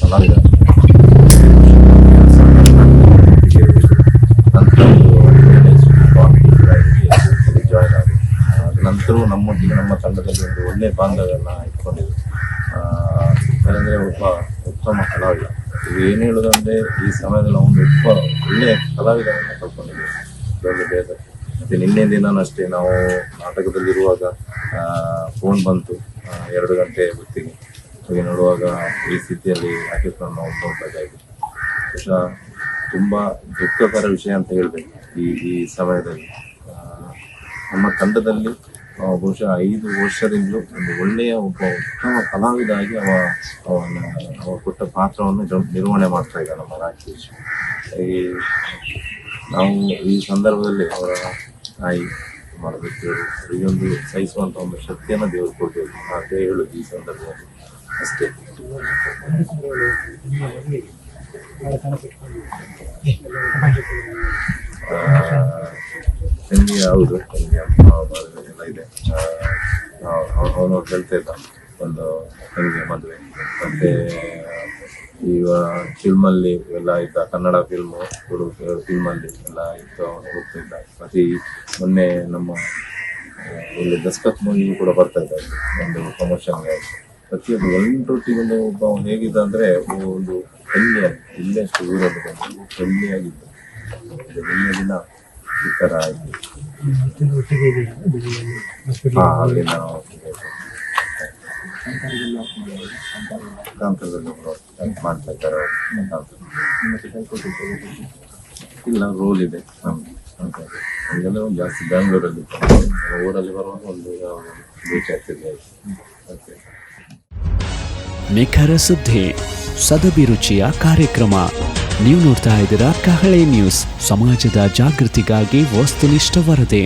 ಕಲಾವಿದ. ಜಾಯ್ನ್ ಆಗಿ ನಂತರ ನಮ್ಮೊಟ್ಟಿಗೆ ನಮ್ಮ ತಂಡದಲ್ಲಿ ಒಂದು ಒಳ್ಳೆಯ ಬಾಂಧವ್ಯವನ್ನು ಇಟ್ಕೊಂಡಿದ್ದೆ. ಯಾಕಂದರೆ ಒಬ್ಬ ಉತ್ತಮ ಕಲಾವಿದ. ಇದು ಏನು ಹೇಳೋದಂದರೆ ಈ ಸಮಯದಲ್ಲಿ ಒಂದು ಒಳ್ಳೆಯ ಕಲಾವಿದರನ್ನು ಕಳ್ಕೊಂಡಿದ್ದೇವೆ. ಇದೊಂದು ಬೇಸರ. ಮತ್ತು ನಿನ್ನೆ ದಿನನೂ ಅಷ್ಟೇ ನಾವು ನಾಟಕದಲ್ಲಿರುವಾಗ ಫೋನ್ ಬಂತು 2 ಗಂಟೆ ಹೊತ್ತಿಗೆ. ಹೋಗಿ ನೋಡುವಾಗ ಈ ಸ್ಥಿತಿಯಲ್ಲಿ ರಾಕೇಶ್ವರನ್ನು ನಾವು ನೋಡಬೇಕಾಗಿದೆ. ಬಹುಶಃ ತುಂಬ ದುಃಖಕರ ವಿಷಯ ಅಂತ ಹೇಳಬೇಕು. ಈ ಸಮಯದಲ್ಲಿ ನಮ್ಮ ತಂಡದಲ್ಲಿ ಬಹುಶಃ 5 ವರ್ಷದಿಂದಲೂ ಒಂದು ಒಳ್ಳೆಯ ಒಬ್ಬ ಉತ್ತಮ ಕಲಾವಿದ ಆಗಿ ಅವ ಕೊಟ್ಟ ಪಾತ್ರವನ್ನು ನಿರ್ವಹಣೆ ಮಾಡ್ತಾ ಇದ್ದ ನಮ್ಮ ರಾಕೇಶ್. ನಾವು ಈ ಸಂದರ್ಭದಲ್ಲಿ ಅವರ ತಾಯಿ ಮಾಡಬೇಕು, ಇದೊಂದು ಸಹಿಸುವಂಥ ಒಂದು ಶಕ್ತಿಯನ್ನು ದೇವರು ಕೊಡಬೇಕು ಅಂತ ಹೇಳೋದು ಈ ಸಂದರ್ಭದಲ್ಲಿ ಅಷ್ಟೇ. ತಂಗಿ ಹೌದು, ತಂಗಿ ಎಲ್ಲ ಇದೆ. ಅವನು ಹೇಳ್ತಾ ಇದ್ದ ಒಂದು ತಂಗಿ ಮದುವೆ. ಮತ್ತು ಈಗ ಫಿಲ್ಮಲ್ಲಿ ಎಲ್ಲ ಇದ್ದ, ಕನ್ನಡ ಫಿಲ್ಮಲ್ಲಿ ಎಲ್ಲ ಇತ್ತು, ಅವನು ಹೋಗ್ತಿದ್ದ. ಮತ್ತು ಮೊನ್ನೆ ನಮ್ಮ ಇಲ್ಲಿ ದಸ್ಕತ್ ಮೂವಿ ಕೂಡ ಬರ್ತಾ ಇದ್ದ, ಒಂದು ಪ್ರಮೋಷನ್ಗೆ. ಪ್ರತಿಯೊಂದು ಎಲ್ಲರೊಟ್ಟಿಗೊಂದು ಒಬ್ಬ ಹೇಗಿದ್ದ ಅಂದರೆ ಒಂದು ಹೆಮ್ಮೆಯಾಗಿ, ಇಲ್ಲೇ ಅಷ್ಟು ಊರಲ್ಲಿ ಬಂದು ಹೆಮ್ಮೆಯಾಗಿದ್ದು. ನಿನ್ನೆ ದಿನ ಈ ಥರ ಆಯಿತು. ಅಲ್ಲಿ ನಾವು ಕಾಂತದಲ್ಲಿ ಮಾಡ್ತಾ ಇದ್ದಾರೆ. ಇಲ್ಲ, ರೋಲ್ ಇದೆ ನಮ್ಗೆ. ಹಂಗೆಲ್ಲ ಜಾಸ್ತಿ ಬ್ಯಾಂಗ್ಳೂರಲ್ಲಿ ಊರಲ್ಲಿ ಬರುವಾಗ ಒಂದು ಭೇಟಿ ಆಗ್ತಿದೆ. ನಿಖರ ಸುದ್ದಿ, ಸದಭಿರುಚಿಯ ಕಾರ್ಯಕ್ರಮ. ನೀವು ನೋಡ್ತಾ ಇದ್ದೀರಾ ಕಹಳೆ ನ್ಯೂಸ್, ಸಮಾಜದ ಜಾಗೃತಿಗಾಗಿ ವಸ್ತುನಿಷ್ಠ ವರದಿ.